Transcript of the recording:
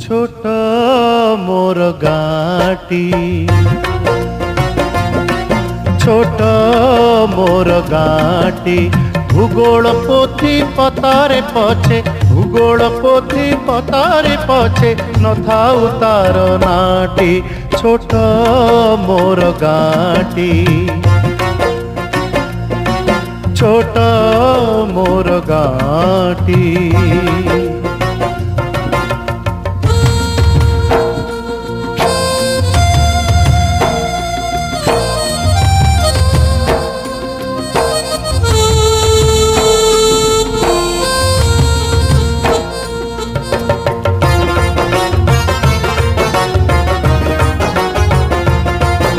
छोट मोर गाटी छोट मोर गाटी भूगोल पोथी पतारे पछे भूगोल पोथी पतारे पछे न थाउ तार नाटी छोट मोर गाटी छोट मोर गाटी।